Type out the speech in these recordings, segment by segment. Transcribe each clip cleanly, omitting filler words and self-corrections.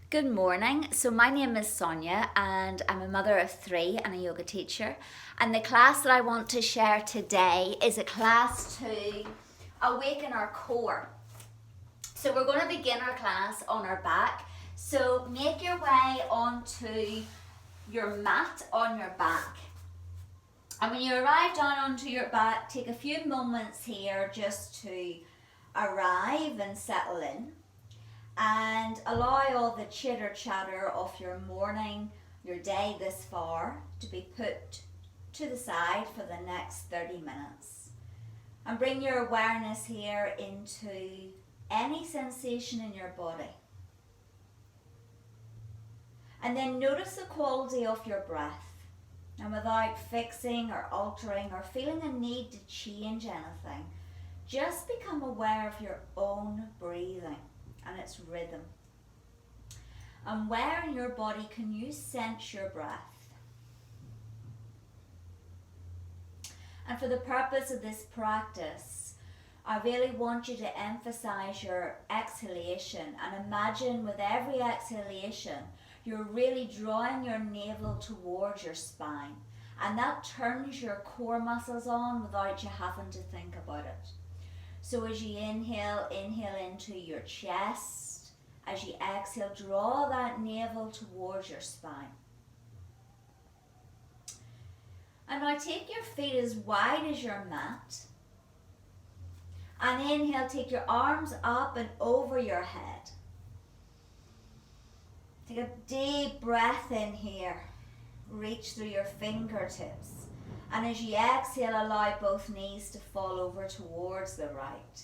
Good morning. So my name is Sonia and I'm a mother of three and a yoga teacher. And the class that I want to share today is a class to awaken our core. So we're going to begin our class on our back. So make your way onto your mat on your back. And when you arrive down onto your back, take a few moments here just to arrive and settle in. And allow all the chitter chatter of your morning, your day this far to be put to the side for the next 30 minutes. And bring your awareness here into any sensation in your body. And then notice the quality of your breath. And without fixing or altering or feeling a need to change anything, just become aware of your own breathing and its rhythm. And where in your body can you sense your breath? And for the purpose of this practice, I really want you to emphasize your exhalation and imagine with every exhalation, you're really drawing your navel towards your spine. And that turns your core muscles on without you having to think about it. So as you inhale into your chest. As you exhale, draw that navel towards your spine. And now take your feet as wide as your mat. And inhale, take your arms up and over your head. Take a deep breath in here. Reach through your fingertips. And as you exhale, allow both knees to fall over towards the right.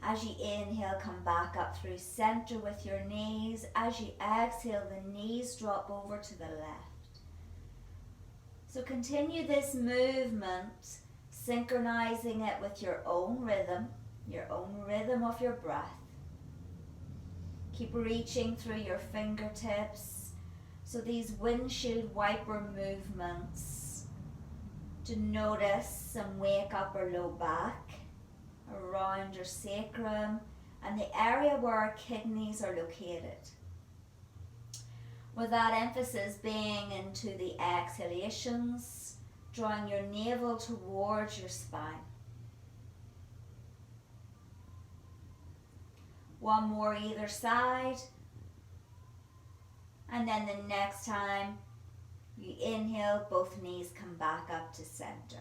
As you inhale, come back up through center with your knees. As you exhale, the knees drop over to the left. So continue this movement, synchronizing it with your own rhythm of your breath. Keep reaching through your fingertips. So these windshield wiper movements to notice and wake upper low back, around your sacrum and the area where our kidneys are located. With that emphasis being into the exhalations, drawing your navel towards your spine. One more either side. And then the next time you inhale, both knees come back up to center.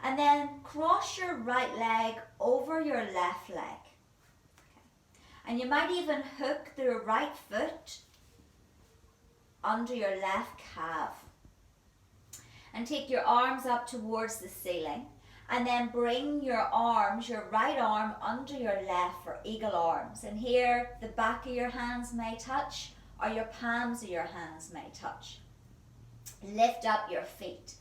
And then cross your right leg over your left leg. Okay. And you might even hook the right foot under your left calf. And take your arms up towards the ceiling. And then bring your arms, your right arm under your left for eagle arms. And here the back of your hands may touch or your palms of your hands may touch. Lift up your feet.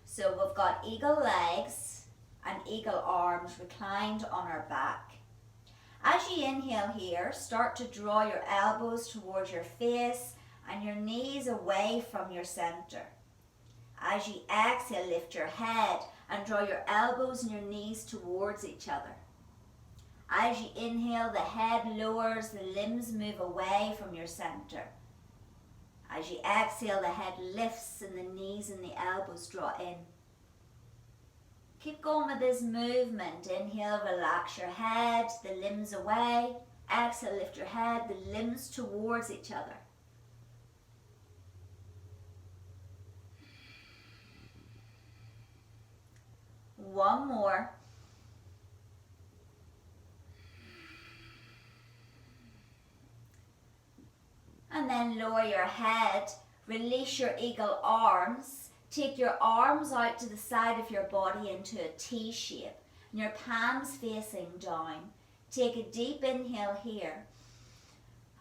So we've got eagle legs and eagle arms reclined on our back. As you inhale here, start to draw your elbows towards your face and your knees away from your center. As you exhale, lift your head and draw your elbows and your knees towards each other. As you inhale, the head lowers, the limbs move away from your center. As you exhale, the head lifts and the knees and the elbows draw in. Keep going with this movement. Inhale, relax your head, the limbs away. Exhale, lift your head, the limbs towards each other. One more. And then lower your head, release your eagle arms, take your arms out to the side of your body into a T shape, and your palms facing down. Take a deep inhale here.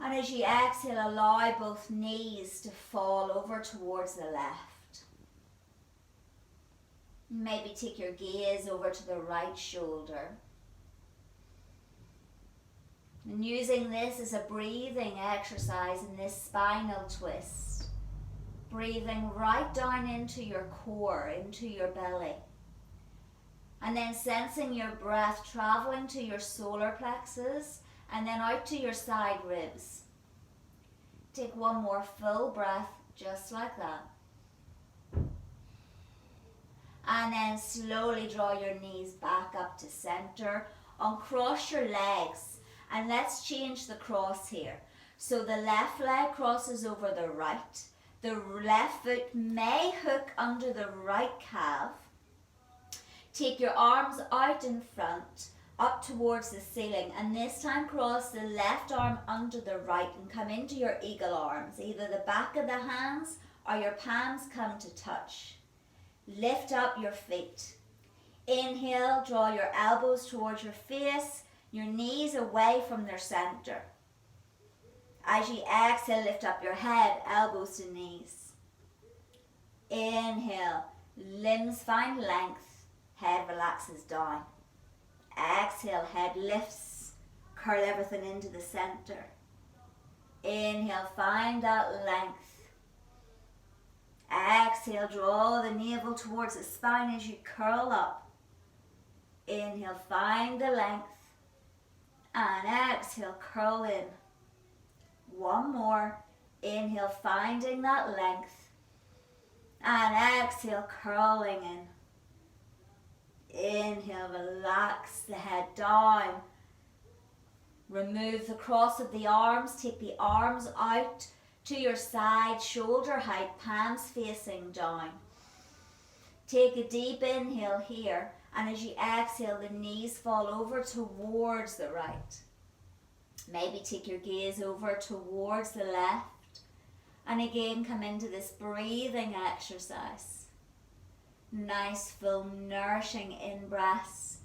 And as you exhale, allow both knees to fall over towards the left. Maybe take your gaze over to the right shoulder. And using this as a breathing exercise in this spinal twist. Breathing right down into your core, into your belly. And then sensing your breath traveling to your solar plexus and then out to your side ribs. Take one more full breath, just like that. And then slowly draw your knees back up to center. Uncross your legs. And let's change the cross here. So the left leg crosses over the right. The left foot may hook under the right calf. Take your arms out in front, up towards the ceiling, and this time cross the left arm under the right and come into your eagle arms. Either the back of the hands or your palms come to touch. Lift up your feet. Inhale, draw your elbows towards your face, your knees away from their center. As you exhale, lift up your head, elbows to knees. Inhale, limbs find length, head relaxes down. Exhale, head lifts, curl everything into the center. Inhale, find that length. Exhale, draw the navel towards the spine as you curl up. Inhale, find the length. And exhale, curl in. One more. Inhale, finding that length. And exhale, curling in. Inhale, relax the head down. Remove the cross of the arms. Take the arms out to your side, shoulder height, palms facing down. Take a deep inhale here, and as you exhale, the knees fall over towards the right. Maybe take your gaze over towards the left, and again come into this breathing exercise. Nice, full, nourishing in-breaths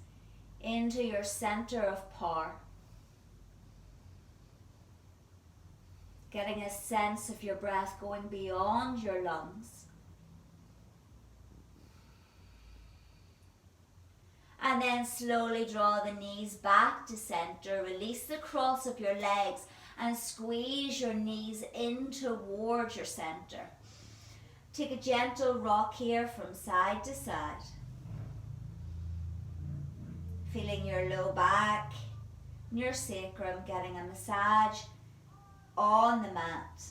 into your center of power. Getting a sense of your breath going beyond your lungs. And then slowly draw the knees back to center. Release the cross of your legs and squeeze your knees in towards your center. Take a gentle rock here from side to side. Feeling your low back, your sacrum, getting a massage on the mat.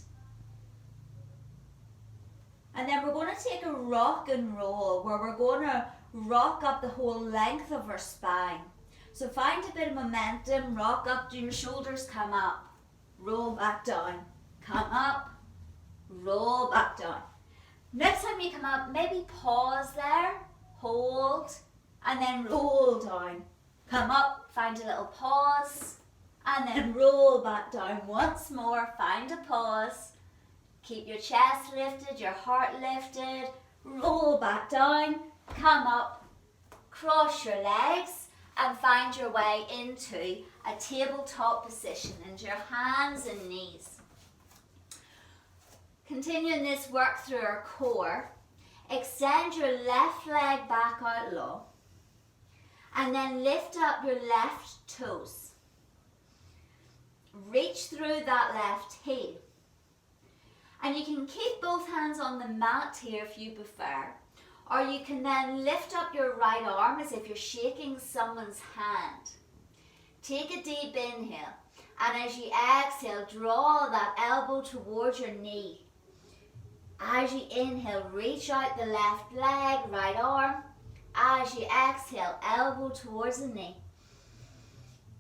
And then we're going to take a rock and roll where we're going to rock up the whole length of our spine. So find a bit of momentum, rock up to your shoulders, come up, roll back down, come up, roll back down. Next time you come up, maybe pause there, hold, and then roll down. Come up, find a little pause, and then roll back down once more. Find a pause. Keep your chest lifted, your heart lifted. Roll back down, come up, cross your legs, and find your way into a tabletop position, into your hands and knees. Continuing this work through our core, extend your left leg back out long, and then lift up your left toes. Reach through that left heel. And you can keep both hands on the mat here if you prefer. Or you can then lift up your right arm as if you're shaking someone's hand. Take a deep inhale. And as you exhale, draw that elbow towards your knee. As you inhale, reach out the left leg, right arm. As you exhale, elbow towards the knee.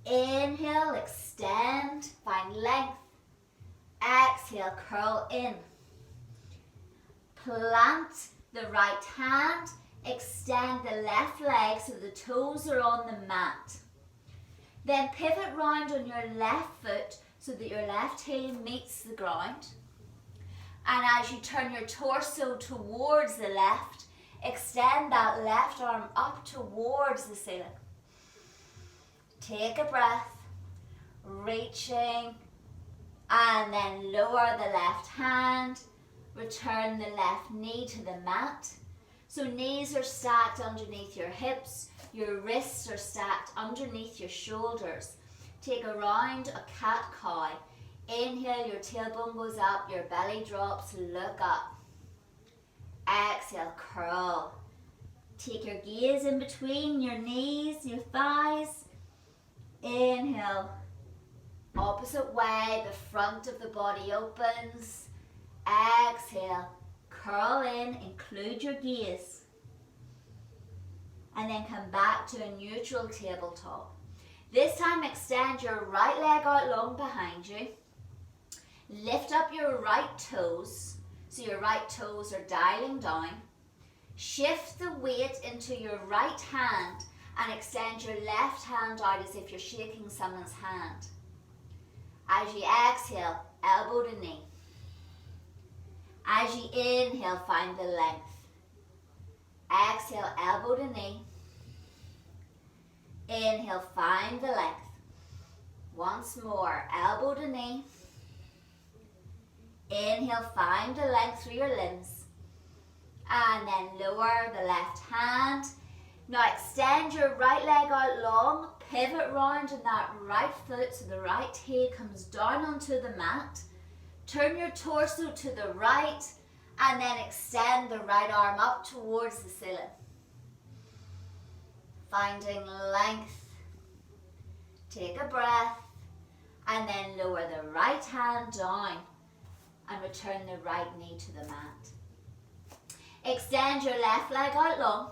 Inhale, extend, find length. Exhale, curl in. Plant the right hand, extend the left leg so the toes are on the mat. Then pivot round on your left foot so that your left heel meets the ground. And as you turn your torso towards the left, extend that left arm up towards the ceiling. Take a breath, reaching, and then lower the left hand, return the left knee to the mat. So knees are stacked underneath your hips, your wrists are stacked underneath your shoulders. Take a round, a cat-cow. Inhale, your tailbone goes up, your belly drops, look up. Exhale, curl. Take your gaze in between your knees, your thighs. Inhale, Opposite way, the front of the body opens. Exhale, curl in, include your gaze. And then come back to a neutral tabletop. This time extend your right leg out long behind you. Lift up your right toes, so your right toes are dialing down. Shift the weight into your right hand and extend your left hand out as if you're shaking someone's hand. As you exhale, elbow to knee. As you inhale, find the length. Exhale, elbow to knee. Inhale, find the length. Once more, elbow to knee. Inhale, find the length through your limbs. And then lower the left hand. Now extend your right leg out long. Pivot round in that right foot so the right heel comes down onto the mat. Turn your torso to the right and then extend the right arm up towards the ceiling. Finding length. Take a breath and then lower the right hand down and return the right knee to the mat. Extend your left leg out long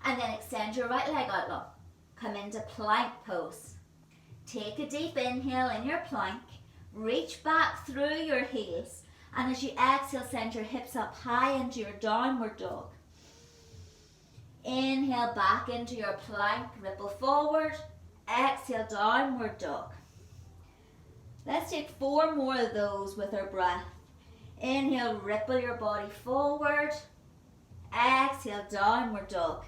and then extend your right leg out long. Come into plank pose. Take a deep inhale in your plank. Reach back through your heels. And as you exhale, send your hips up high into your downward dog. Inhale back into your plank. Ripple forward. Exhale, downward dog. Let's take 4 more of those with our breath. Inhale, ripple your body forward. Exhale, downward dog.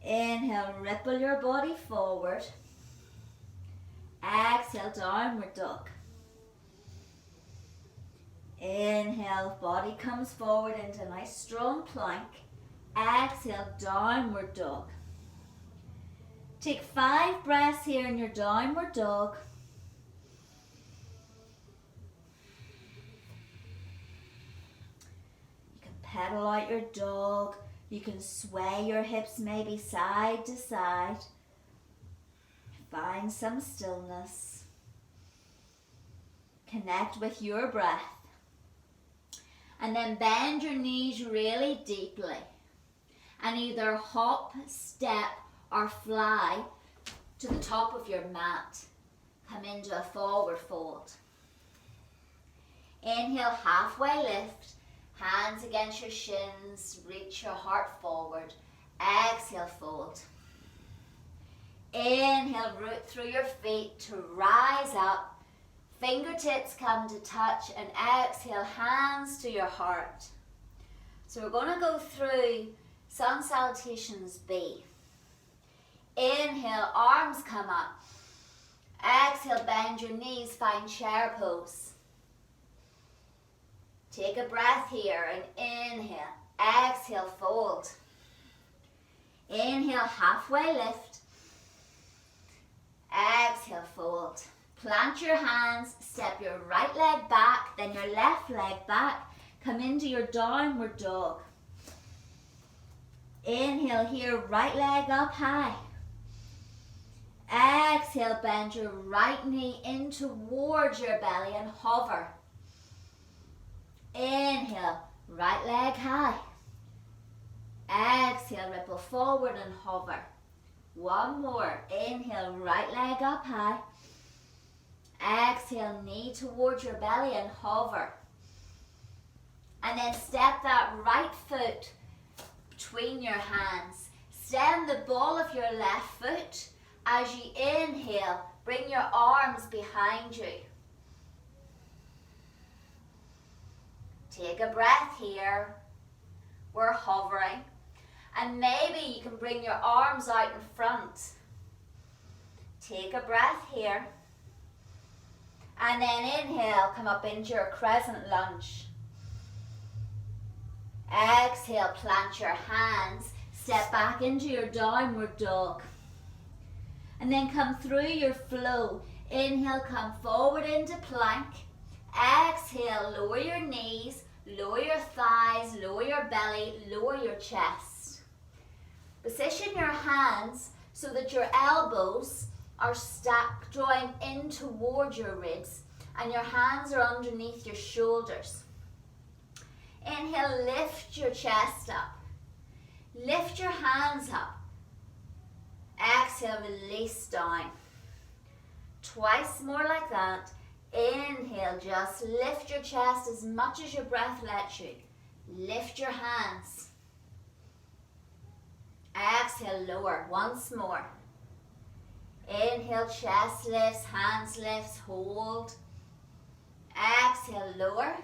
Inhale, ripple your body forward. Exhale, downward dog. Inhale, body comes forward into a nice strong plank. Exhale, downward dog. Take 5 breaths here in your downward dog. You can pedal out your dog. You can sway your hips maybe side to side. Find some stillness. Connect with your breath. And then bend your knees really deeply. And either hop, step, or fly to the top of your mat. Come into a forward fold. Inhale, halfway lift. Hands against your shins, reach your heart forward. Exhale, fold. Inhale, root through your feet to rise up. Fingertips come to touch and exhale, hands to your heart. So we're going to go through Sun Salutations B. Inhale, arms come up. Exhale, bend your knees, find chair pose. Take a breath here and inhale. Exhale, fold. Inhale, halfway lift. Exhale, fold. Plant your hands, step your right leg back, then your left leg back. Come into your downward dog. Inhale here, right leg up high. Exhale, bend your right knee in towards your belly and hover. Inhale, right leg high. Exhale, ripple forward and hover. One more. Inhale, right leg up high. Exhale, knee towards your belly and hover. And then step that right foot between your hands. Stem the ball of your left foot. As you inhale, bring your arms behind you. Take a breath here. We're hovering. And maybe you can bring your arms out in front. Take a breath here. And then inhale, come up into your crescent lunge. Exhale, plant your hands. Step back into your downward dog. And then come through your flow. Inhale, come forward into plank. Exhale, lower your knees, lower your thighs, lower your belly, lower your chest. Position your hands so that your elbows are stacked, drawing in toward your ribs, and your hands are underneath your shoulders. Inhale, lift your chest up. Lift your hands up. Exhale, release down. Twice more like that. Inhale, just lift your chest as much as your breath lets you. Lift your hands. Exhale, lower. Once more. Inhale, chest lifts, hands lifts, hold. Exhale, lower.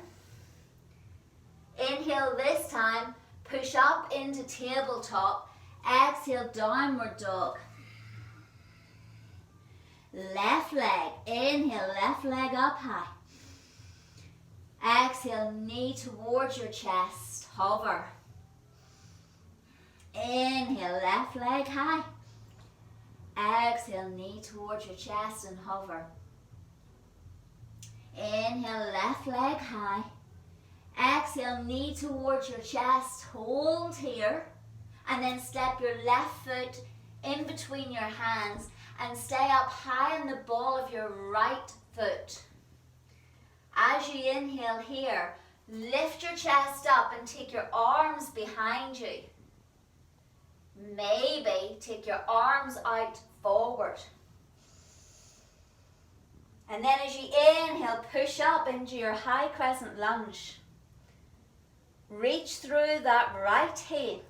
Inhale this time, push up into tabletop. Exhale, downward dog. Left leg, inhale, left leg up high. Exhale, knee towards your chest, hover. Inhale, left leg high. Exhale, knee towards your chest and hover. Inhale, left leg high. Exhale, knee towards your chest, hold here. And then step your left foot in between your hands and stay up high on the ball of your right foot. As you inhale here, lift your chest up and take your arms behind you. Maybe take your arms out forward. And then as you inhale, push up into your high crescent lunge. Reach through that right heel.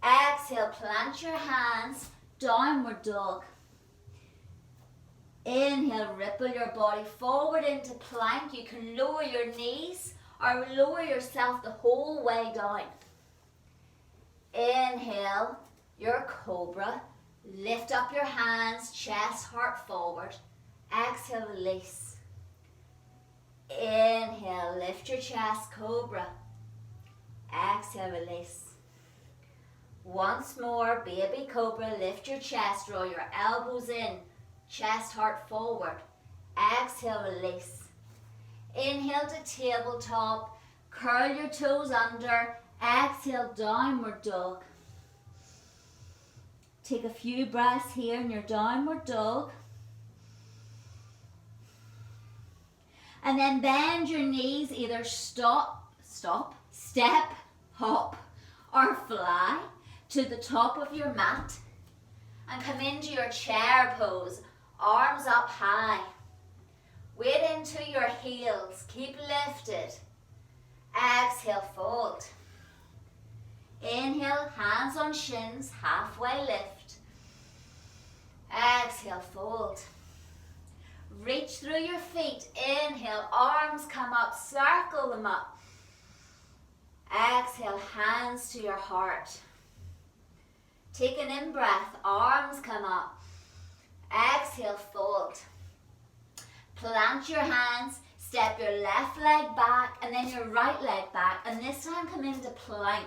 Exhale, plant your hands, downward dog. Inhale, ripple your body forward into plank. You can lower your knees or lower yourself the whole way down. Inhale, your cobra. Lift up your hands, chest, heart forward. Exhale, release. Inhale, lift your chest, cobra. Exhale, release. Once more, baby cobra, lift your chest, draw your elbows in, chest, heart forward. Exhale, release. Inhale to tabletop, curl your toes under. Exhale, downward dog. Take a few breaths here in your downward dog. And then bend your knees, either stop, step, hop, or fly to the top of your mat. And come into your chair pose, arms up high. Weight into your heels, keep lifted. Exhale, fold. Inhale, hands on shins, halfway lift. Exhale, fold. Reach through your feet. Inhale, arms come up, circle them up. Exhale, hands to your heart. Take an in-breath, arms come up. Exhale, fold. Plant your hands, step your left leg back and then your right leg back, and this time come into plank.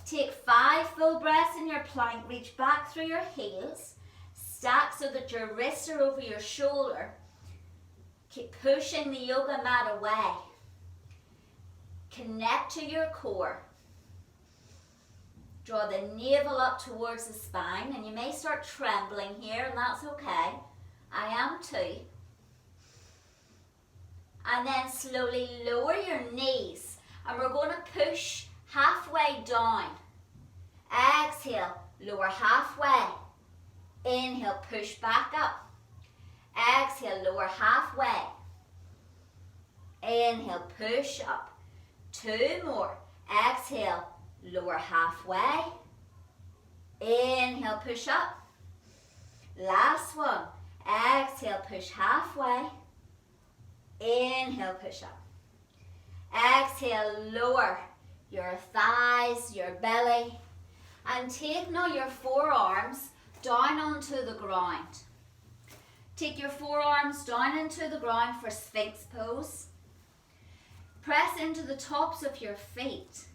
Take 5 full breaths in your plank, reach back through your heels, stack so that your wrists are over your shoulder. Keep pushing the yoga mat away. Connect to your core. Draw the navel up towards the spine, and you may start trembling here, and that's okay. I am too. And then slowly lower your knees, and we're going to push halfway down. Exhale, lower halfway. Inhale, push back up. Exhale, lower halfway. Inhale, push up. 2 more. Exhale, lower halfway. Inhale, push up. Last one. Exhale, push halfway. Inhale, push up. Exhale, lower your thighs, your belly. And take now your forearms down onto the ground. Take your forearms down into the ground for Sphinx pose. Press into the tops of your feet.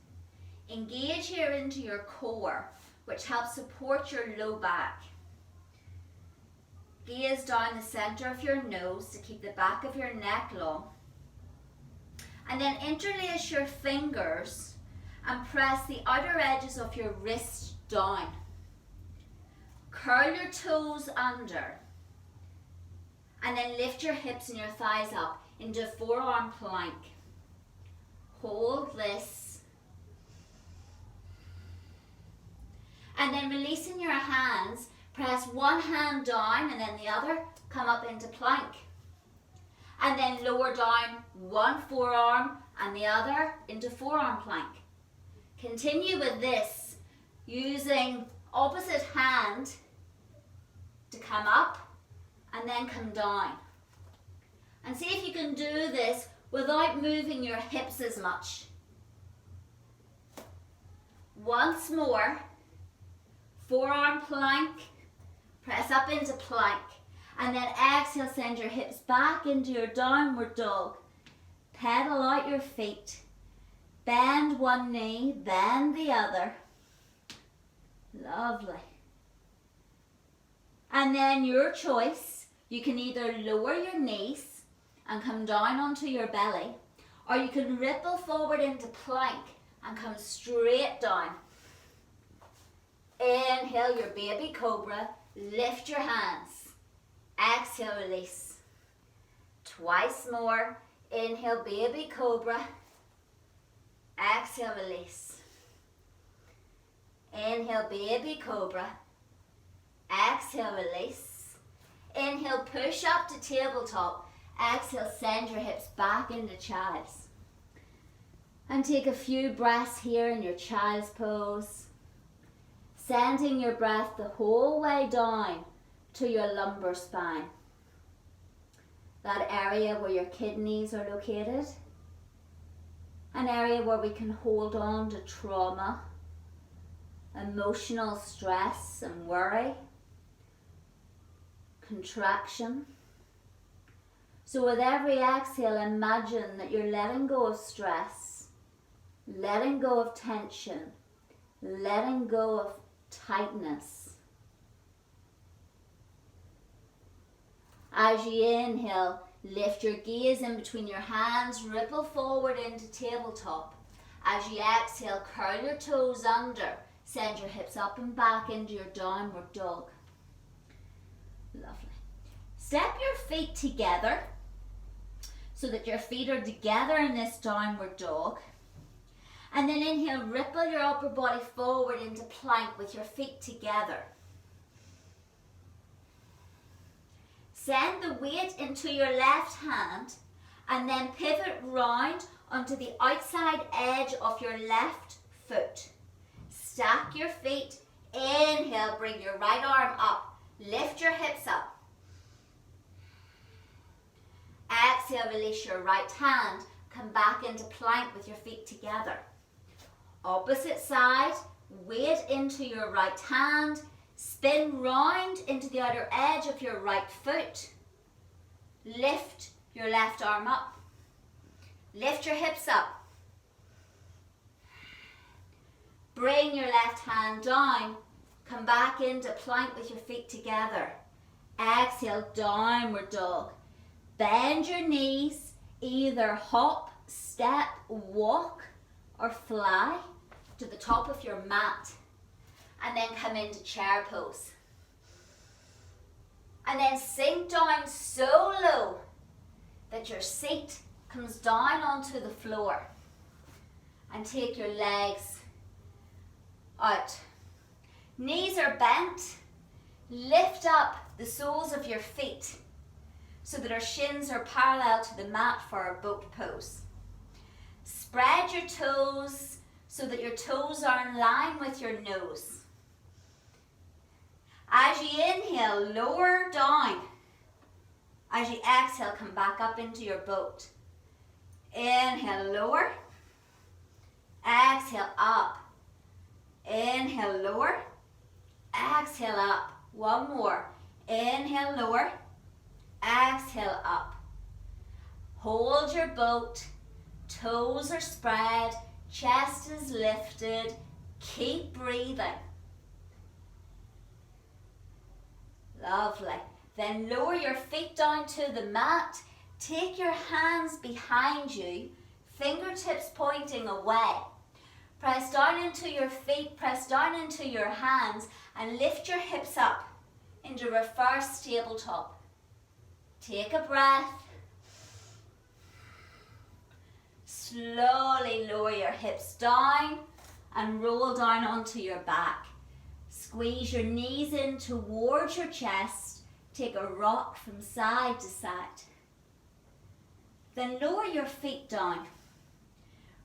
Engage here into your core, which helps support your low back. Gaze down the center of your nose to keep the back of your neck long. And then interlace your fingers and press the outer edges of your wrists down. Curl your toes under. And then lift your hips and your thighs up into a forearm plank. Hold this. And then releasing your hands, press one hand down and then the other, come up into plank. And then lower down one forearm and the other into forearm plank. Continue with this, using opposite hand to come up and then come down. And see if you can do this without moving your hips as much. Once more, forearm plank, press up into plank, and then exhale, send your hips back into your downward dog. Pedal out your feet, bend one knee, bend the other. Lovely. And then your choice, you can either lower your knees and come down onto your belly, or you can ripple forward into plank and come straight down. Inhale your baby cobra, lift your hands. Exhale, release. Twice more. Inhale, baby cobra. Exhale, release. Inhale, baby cobra. Exhale, release. Inhale, push up to tabletop. Exhale, send your hips back into child's. And take a few breaths here in your child's pose. Sending your breath the whole way down to your lumbar spine. That area where your kidneys are located. An area where we can hold on to trauma, emotional stress and worry, contraction. So with every exhale, imagine that you're letting go of stress, letting go of tension, letting go of tightness. As you inhale, lift your gaze in between your hands, ripple forward into tabletop. As you exhale, curl your toes under, send your hips up and back into your downward dog. Lovely. Step your feet together so that your feet are together in this downward dog. And then inhale, ripple your upper body forward into plank with your feet together. Send the weight into your left hand and then pivot round onto the outside edge of your left foot. Stack your feet. Inhale, bring your right arm up. Lift your hips up. Exhale, release your right hand. Come back into plank with your feet together. Opposite side, weight into your right hand. Spin round into the outer edge of your right foot. Lift your left arm up. Lift your hips up. Bring your left hand down. Come back into plank with your feet together. Exhale, downward dog. Bend your knees, either hop, step, walk, or fly to the top of your mat. And then come into chair pose. And then sink down so low that your seat comes down onto the floor. And take your legs out. Knees are bent. Lift up the soles of your feet so that our shins are parallel to the mat for our boat pose. Spread your toes so that your toes are in line with your nose. As you inhale, lower down. As you exhale, come back up into your boat. Inhale, lower. Exhale, up. Inhale, lower. Exhale, up. One more. Inhale, lower. Exhale, up. Hold your boat. Toes are spread. Chest is lifted. Keep breathing. Lovely. Then lower your feet down to the mat. Take your hands behind you, fingertips pointing away. Press down into your feet, press down into your hands, and lift your hips up. into reverse tabletop. Take a breath. Slowly lower your hips down and roll down onto your back. Squeeze your knees in towards your chest. Take a rock from side to side. Then lower your feet down.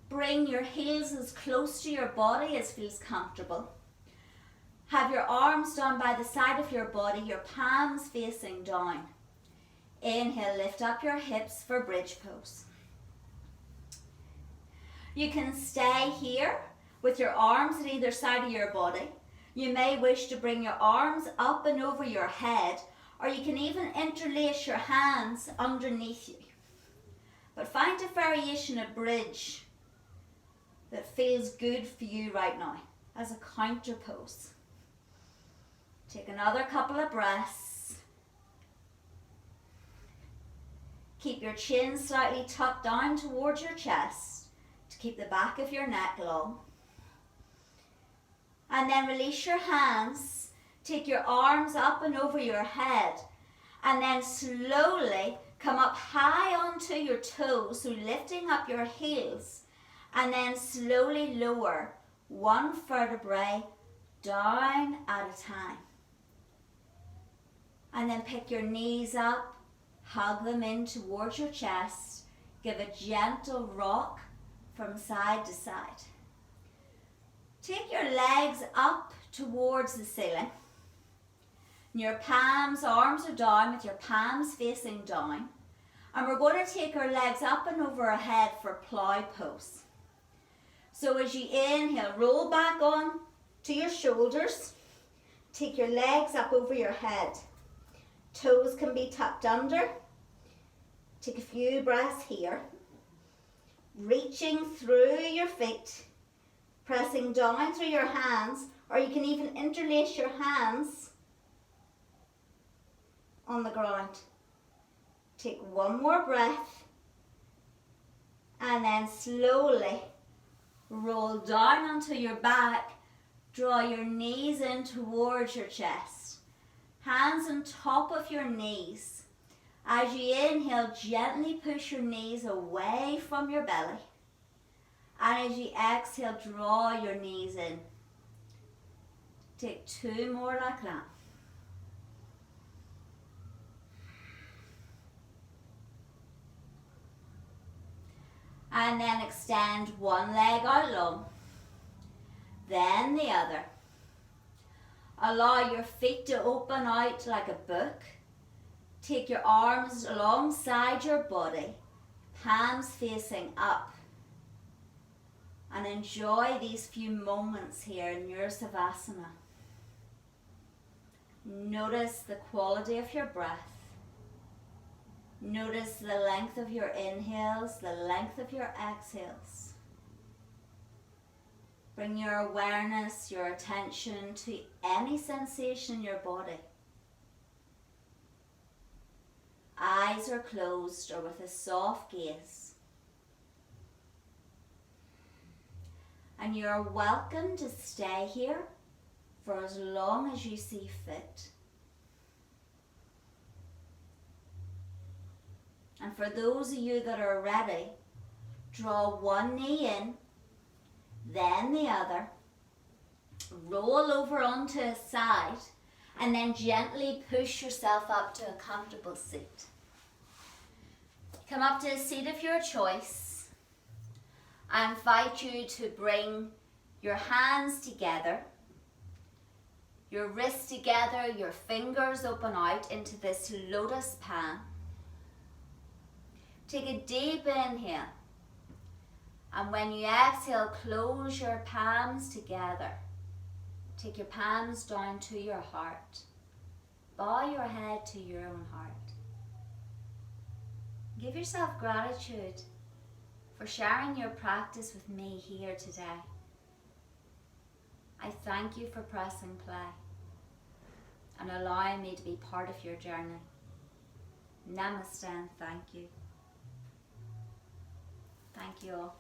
Bring your heels as close to your body as feels comfortable. Have your arms down by the side of your body, your palms facing down. Inhale, lift up your hips for bridge pose. You can stay here with your arms at either side of your body. You may wish to bring your arms up and over your head, or you can even interlace your hands underneath you. But find a variation of bridge that feels good for you right now as a counter pose. Take another couple of breaths. Keep your chin slightly tucked down towards your chest to keep the back of your neck long. And then release your hands. Take your arms up and over your head. And then slowly come up high onto your toes, so lifting up your heels. And then slowly lower one vertebrae down at a time. And then pick your knees up, hug them in towards your chest. Give a gentle rock from side to side. Take your legs up towards the ceiling. Your palms, arms are down with your palms facing down. And we're going to take our legs up and over our head for plow pose. So as you inhale, roll back on to your shoulders. Take your legs up over your head. Toes can be tucked under. Take a few breaths here. Reaching through your feet. Pressing down through your hands, or you can even interlace your hands on the ground. Take one more breath and then slowly roll down onto your back. Draw your knees in towards your chest. Hands on top of your knees. As you inhale, gently push your knees away from your belly. And as you exhale, draw your knees in. Take two more like that. And then extend one leg out long. Then the other. Allow your feet to open out like a book. Take your arms alongside your body, palms facing up. And enjoy these few moments here in your Savasana. Notice the quality of your breath. Notice the length of your inhales, the length of your exhales. Bring your awareness, your attention to any sensation in your body. Eyes are closed or with a soft gaze. And you're welcome to stay here for as long as you see fit. And for those of you that are ready, draw one knee in, then the other, roll over onto a side, and then gently push yourself up to a comfortable seat. Come up to a seat of your choice. I invite you to bring your hands together, your wrists together, your fingers open out into this lotus pan. Take a deep inhale, and when you exhale, close your palms together. Take your palms down to your heart. Bow your head to your own heart. Give yourself gratitude for sharing your practice with me here today. I thank you for pressing play and allowing me to be part of your journey. Namaste and thank you. Thank you all.